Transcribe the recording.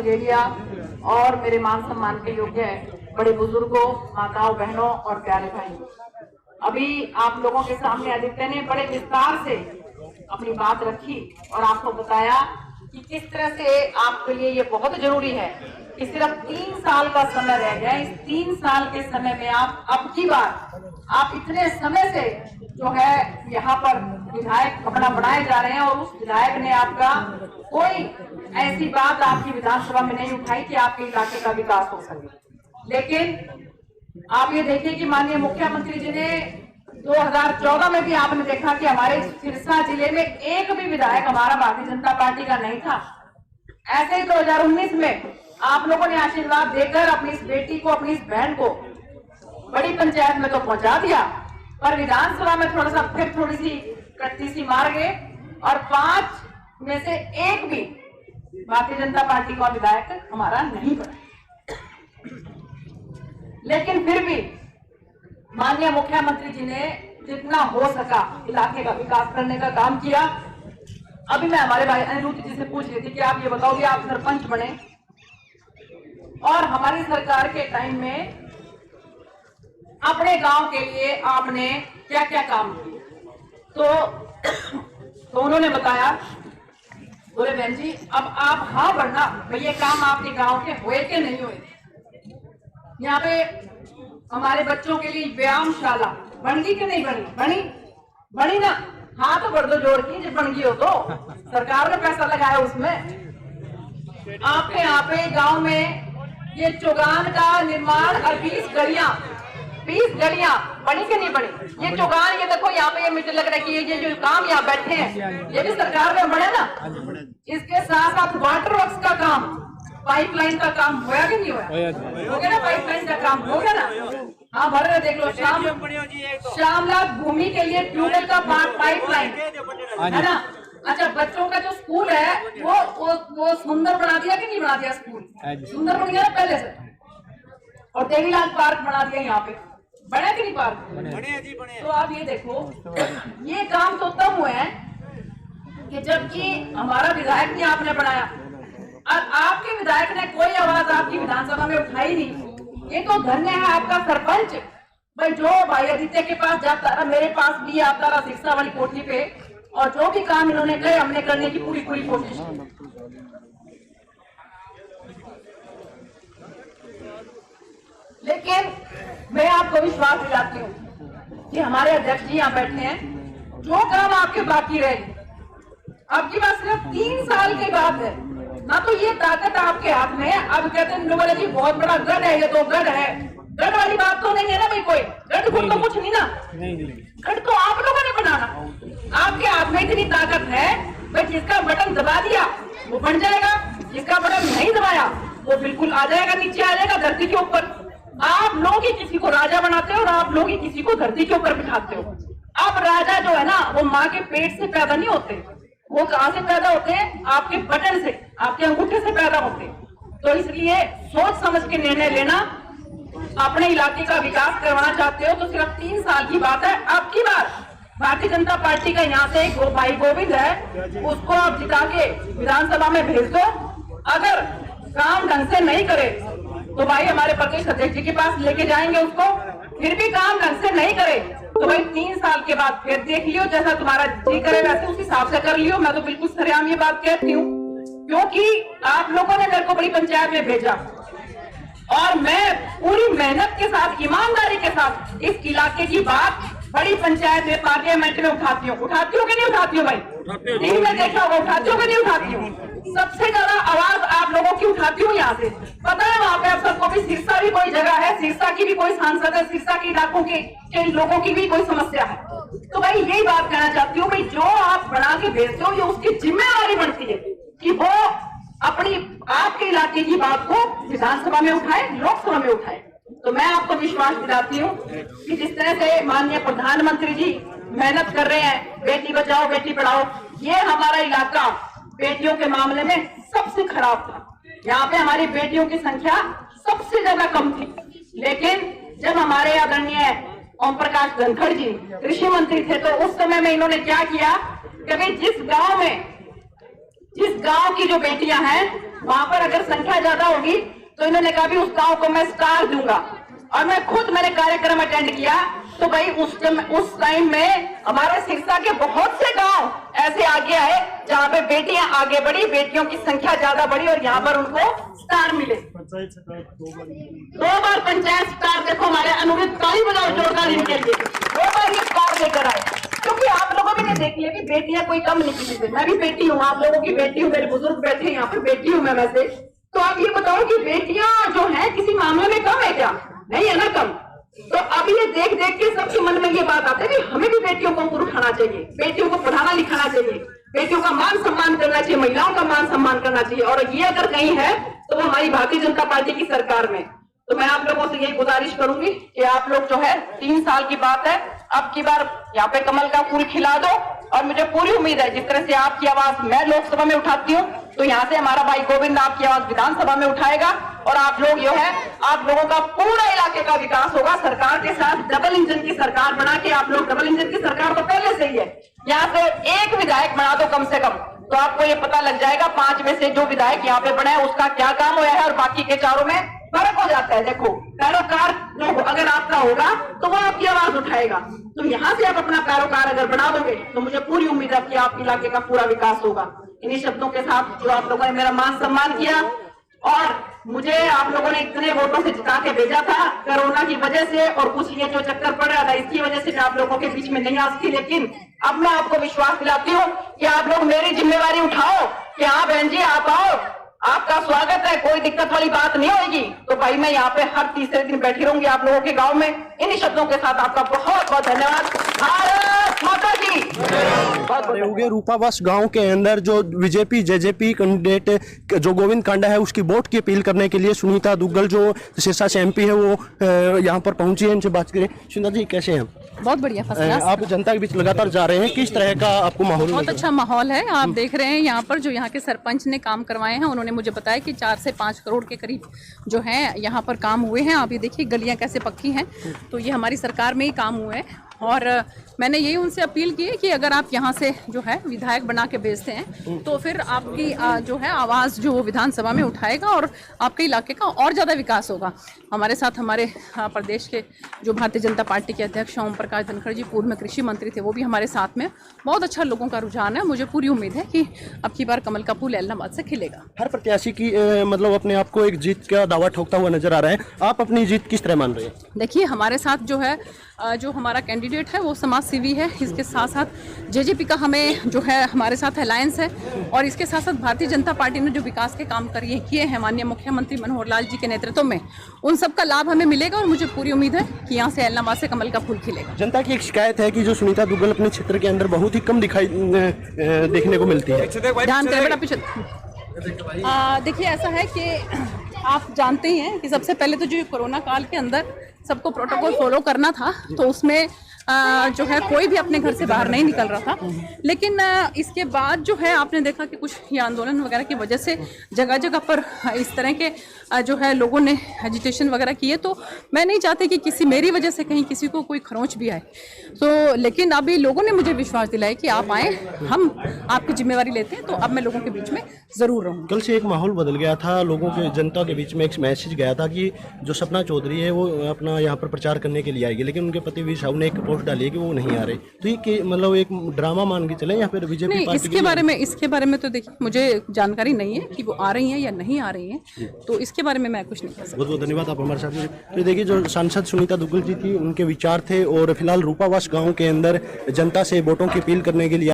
पगेलिया और मेरे मान सम्मान के योग्य बड़े बुजुर्गों, माताओं, बहनों और प्यारे भाई, अभी आप लोगों के सामने आदित्य ने बड़े विस्तार से अपनी बात रखी और आपको बताया कि किस तरह से आपके लिए ये बहुत जरूरी है कि सिर्फ 3 साल का समय रह गया। इस 3 साल के समय में आप अब की बार आप इतने समय से जो है यहाँ पर विधायक अपना बनाए जा रहे हैं और उस विधायक ने आपका कोई ऐसी बात आपकी विधानसभा में नहीं उठाई कि आपके इलाके का विकास हो सके। लेकिन आप ये देखिए कि माननीय मुख्यमंत्री जी ने 2014 में भी आपने देखा कि हमारे सिरसा जिले में एक भी विधायक हमारा भारतीय जनता पार्टी का नहीं था। ऐसे ही 2019 में आप लोगों ने आशीर्वाद देकर अपनी इस बेटी को, अपनी इस बहन को बड़ी पंचायत में तो पहुंचा दिया, पर विधानसभा में थोड़ा सा फिर थोड़ी सी कट्टी सी मार गए और 5 में से एक भी भारतीय जनता पार्टी का विधायक हमारा नहीं बना। लेकिन फिर भी माननीय मुख्यमंत्री जी ने जितना हो सका इलाके का विकास करने का काम किया। अभी मैं हमारे भाई अनिरुद्ध जी से पूछ रही थी कि आप ये बताओ कि आप सरपंच बने और हमारी सरकार के टाइम में अपने गांव के लिए आपने क्या क्या काम किए। तो उन्होंने बताया, बोले बहन जी अब आप हाँ बढ़ना भाई, ये काम आपके गांव के हुए के नहीं हुए। यहाँ पे हमारे बच्चों के लिए व्यायामशाला बन गई कि नहीं बनी? बनी ना? हाथ बढ़ दो जोड़ की, जब बन गई हो तो सरकार ने पैसा लगाया उसमें। आपके यहाँ पे गांव में ये चौगान का निर्माण और 20 गलियां बनी कि नहीं बनी? ये चौगान, ये देखो यहाँ पे ये मुझे लग रहा है कि ये जो काम यहाँ बैठे हैं ये भी सरकार में बने ना। इसके साथ साथ वाटर वर्क्स का काम, पाइपलाइन का काम होया कि नहीं होया? हो गया ना, पाइपलाइन का काम हो गया ना। हाँ भर रहे, देख लो श्यामला भूमि के लिए ट्यूबवेल का पाइपलाइन है ना। अच्छा, बच्चों का जो स्कूल है वो सुंदर बना दिया कि नहीं बना दिया? स्कूल सुंदर बन गया ना पहले से। और देवीलाल पार्क बना दिया यहाँ पे, बने कि नहीं पार्क? बने। तो आप ये देखो, ये काम तो तब हुए हैं कि जबकि हमारा विधायक ने आपने बनाया और आपके विधायक ने कोई आवाज आपकी विधानसभा में उठाई नहीं। ये तो धन्य है आपका सरपंच भाई, जो भाई आदित्य के पास जाता रहा, मेरे पास भी आता रहा शिक्षा वाली कोठी पे, और जो भी काम इन्होंने कहे हमने करने की पूरी कोशिश की। लेकिन मैं आपको विश्वास दिलाती हूँ कि हमारे अध्यक्ष जी यहाँ बैठे हैं, जो काम आपके बाकी रहे, आपकी बात सिर्फ 3 साल की बात है ना, तो ये ताकत आपके हाथ में है। अब कहते हैं लोगों ने जी बहुत बड़ा गढ़ है, ये तो गढ़ है, गढ़ वाली बात तो नहीं है ना भाई। कोई गढ़ तो कुछ नहीं ना, गढ़ तो आप लोगों ने बनाना। आपके हाथ में इतनी ताकत है भाई, जिसका बटन दबा दिया वो बन जाएगा, जिसका बटन नहीं दबाया वो बिल्कुल आ जाएगा, नीचे आ जाएगा धरती के ऊपर। आप लोग ही किसी को राजा बनाते हो और आप लोग ही किसी को धरती के ऊपर बिठाते हो। अब राजा जो है ना, वो माँ के पेट से पैदा नहीं होते, वो कहाँ से पैदा होते हैं? आपके बटन से, आपके अंगूठे से पैदा होते हैं। तो इसलिए सोच समझ के निर्णय लेना। अपने इलाके का विकास करवाना चाहते हो तो सिर्फ 3 साल की बात है। अब की बार भारतीय जनता पार्टी का यहाँ से एक भाई गोविंद है, उसको आप जिता के विधानसभा में भेज दो। अगर काम ढंग से नहीं करे तो भाई हमारे प्रदेश अध्यक्ष जी के पास लेके जाएंगे उसको। फिर भी काम ढंग से नहीं करे तो भाई 3 साल के बाद फिर देख लियो, जैसा तुम्हारा जी करे वैसे उस हिसाब से कर लियो। मैं तो बिल्कुल सरेआम ये बात कहती हूँ, क्योंकि आप लोगों ने मेरे को बड़ी पंचायत में भेजा और मैं पूरी मेहनत के साथ, ईमानदारी के साथ इस इलाके की बात बड़ी पंचायत में, पार्लियामेंट में उठाती हूँ कि नहीं उठाती हूँ भाई? टीवी में देखा होगा, उठाती हूँ कि नहीं उठाती हूँ? सबसे ज्यादा आवाज आप लोगों की उठाती हूँ यहाँ से। पता है वहाँ पे आप सबको भी सिरसा भी कोई जगह है, सिरसा की भी कोई सांसद है, सिरसा के इलाकों के लोगों की भी कोई समस्या है। तो भाई यही बात कहना चाहती हूँ भाई, जो आप बना के भेजते हो ये उसकी जिम्मेवारी बनती है कि वो अपनी आपके इलाके की बात को विधानसभा में उठाए, लोकसभा में उठाए। तो मैं आपको विश्वास दिलाती हूँ कि जिस तरह से माननीय प्रधानमंत्री जी मेहनत कर रहे हैं, बेटी बचाओ बेटी पढ़ाओ, ये हमारा इलाका बेटियों के मामले में सबसे खराब था। यहाँ पे हमारी बेटियों की संख्या सबसे ज्यादा कम थी। लेकिन जब हमारे आदरणीय ओम प्रकाश धनखड़ जी कृषि मंत्री थे तो उस समय में इन्होंने क्या किया कि भाई जिस गांव में जिस गांव की जो बेटियां हैं वहां पर अगर संख्या ज्यादा होगी तो इन्होंने कहा भी उस गांव को मैं स्टार दूंगा। और मैं खुद मैंने कार्यक्रम अटेंड किया तो भाई उस टाइम में हमारे सिरसा के बहुत से गांव ऐसे आगे आए जहां पे बेटियां आगे बढ़ी, बेटियों की संख्या ज्यादा बढ़ी और यहाँ पर उनको स्टार मिले। 2 बार पंचायत स्टार, देखो हमारे अनुरोध ताली बजाओ जोरदार इनके लिए, 2 बार ये स्टार लेकर आए। क्योंकि आप लोगों ने देख लिया कि बेटियां कोई कम नहीं किसी से, मैं भी बेटी हूँ, आप लोगों की बेटी हूँ, मेरे बुजुर्ग बैठे हैं यहाँ पर, बेटी हूँ मैं वैसे। तो आप ये बताओ कि बेटियां जो है किसी मामले में कम है क्या? नहीं है ना कम। तो अब ये देख देख के सबके मन में ये बात आती है कि हमें भी बेटियों को ऊपर उठाना चाहिए, बेटियों को पढ़ाना लिखाना चाहिए, बेटियों का मान सम्मान करना चाहिए, महिलाओं का मान सम्मान करना चाहिए। और ये अगर कहीं है तो वो हमारी भारतीय जनता पार्टी की सरकार में। तो मैं आप लोगों से यही गुजारिश करूंगी कि आप लोग जो है 3 साल की बात है, अब की बार यहाँ पे कमल का फूल खिला दो। और मुझे पूरी उम्मीद है जिस तरह से आपकी आवाज मैं लोकसभा में उठाती हूँ तो यहाँ से हमारा भाई गोविंद आपकी आवाज विधानसभा में उठाएगा और आप लोग जो है आप लोगों का पूरा इलाके का विकास होगा। सरकार के साथ डबल इंजन की सरकार बना के आप लोग, डबल इंजन की सरकार तो पहले से ही है, यहाँ से एक विधायक बना दो कम से कम, तो आपको ये पता लग जाएगा 5 में से जो विधायक यहाँ पे बने हैं उसका क्या काम हुआ है और बाकी के 4 में फर्क हो जाता है। देखो पैरोकार जो अगर आपका होगा तो वो आपकी आवाज उठाएगा। तो यहाँ से आप अपना पैरोकार अगर बना दोगे तो मुझे पूरी उम्मीद है कि आपके इलाके का पूरा विकास होगा। इन्हीं शब्दों के साथ जो आप लोगों ने मेरा मान सम्मान किया और मुझे आप लोगों ने इतने वोटों से जिता के भेजा था कोरोना की वजह से और कुछ ये जो चक्कर पड़ रहा था इसकी वजह से मैं आप लोगों के बीच में नहीं आ सकी, लेकिन अब मैं आपको विश्वास दिलाती हूँ कि आप लोग मेरी जिम्मेवारी उठाओ कि हाँ बहन जी आप आओ, आपका स्वागत है, कोई दिक्कत वाली बात नहीं होगी। तो भाई मैं यहाँ पे हर तीसरे दिन बैठी रहूंगी आप लोगों के गांव में। इन्हीं शब्दों के साथ आपका बहुत बहुत धन्यवाद। भारत माता की। उगे रूपावास गांव के अंदर जो बीजेपी जेजेपी कैंडिडेट जो गोविंद कांडा है उसकी वोट की अपील करने के लिए सुनीता दुग्गल जो सिरसा से एमपी है वो यहाँ पर पहुंची है। इनसे बात करें। सुनीता जी कैसे हैं? बहुत बढ़िया, फर्स्ट क्लास। आप जनता के बीच लगातार जा रहे हैं, किस तरह का आपको माहौल? बहुत अच्छा माहौल है। आप देख रहे हैं यहाँ पर जो यहाँ के सरपंच ने काम करवाए हैं, उन्होंने मुझे बताया कि 4 से 5 करोड़ के करीब जो है यहाँ पर काम हुए हैं। आप ये देखिए गलियाँ कैसे पक्की हैं, तो ये हमारी सरकार में ही काम हुए हैं। और मैंने यही उनसे अपील की है कि अगर आप यहाँ से जो है विधायक बना के भेजते हैं तो फिर आपकी जो है आवाज़ जो विधानसभा में उठाएगा और आपके इलाके का और ज़्यादा विकास होगा। हमारे साथ हमारे प्रदेश के जो भारतीय जनता पार्टी के अध्यक्ष ओम प्रकाश धनखड़ जी, पूर्व में कृषि मंत्री थे, वो भी हमारे साथ में। बहुत अच्छा लोगों का रुझान है। मुझे पूरी उम्मीद है कि अब की बार कमल का फूल एलनाबाद से खिलेगा। हर प्रत्याशी की मतलब अपने आप को एक जीत का दावा ठोकता हुआ नजर आ रहा है, आप अपनी जीत किस तरह मान रहे हैं? देखिए हमारे साथ जो है जो हमारा कैंडिडेट है वो समाज सेवी है, इसके साथ साथ जेजेपी का हमें जो है हमारे साथ अलायंस है और इसके साथ साथ भारतीय जनता पार्टी ने जो विकास के काम किए हैं माननीय मुख्यमंत्री मनोहर लाल जी के नेतृत्व में, उन सब का लाभ हमें मिलेगा और मुझे पूरी उम्मीद है कि यहाँ से एलनाबाद से कमल का फूल खिलेगा। जनता की एक शिकायत है कि जो सुनीता दुग्गल अपने क्षेत्र के अंदर बहुत ही कम देखने को मिलती है। ध्यान करें बेटा पीछे। देखिए ऐसा है कि आप जानते ही हैं कि सबसे पहले तो जो कोरोना काल के अंदर सबको प्रोटोकॉल फॉलो करना था, तो उसमें जो है कोई भी अपने घर से बाहर नहीं निकल रहा था। लेकिन इसके बाद जो है आपने देखा कि कुछ ये आंदोलन वगैरह की वजह से जगह जगह पर इस तरह के जो है लोगों ने एजिटेशन वगैरह किए। तो मैं नहीं चाहती कि मेरी वजह से कहीं किसी को कोई खरोंच भी आए। तो लेकिन अभी लोगों ने मुझे विश्वास दिलाया कि आप आए, हम आपकी जिम्मेवारी लेते हैं, तो अब मैं लोगों के बीच में जरूर रहूँगी। कल से एक माहौल बदल गया था, लोगों के जनता के बीच में एक मैसेज गया था कि जो सपना चौधरी है वो अपना यहाँ पर प्रचार करने के लिए आएगी, लेकिन उनके पति वीर साहू ने एक पोस्ट डाली है कि वो नहीं आ रहे। तो ये मतलब एक ड्रामा मान के चले या फिर बीजेपी पार्टी? इसके बारे में तो देखिए मुझे जानकारी नहीं है कि वो आ रही हैं या नहीं आ रही हैं, तो इसके बारे में मैं कुछ नहीं कर सकती। बहुत बहुत धन्यवाद आप हमारे साथ। तो देखिए जो सांसद सुनीता दुग्गल जी थी, उनके विचार थे और फिलहाल रूपावास गाँव के अंदर जनता से वोटों की अपील करने के लिए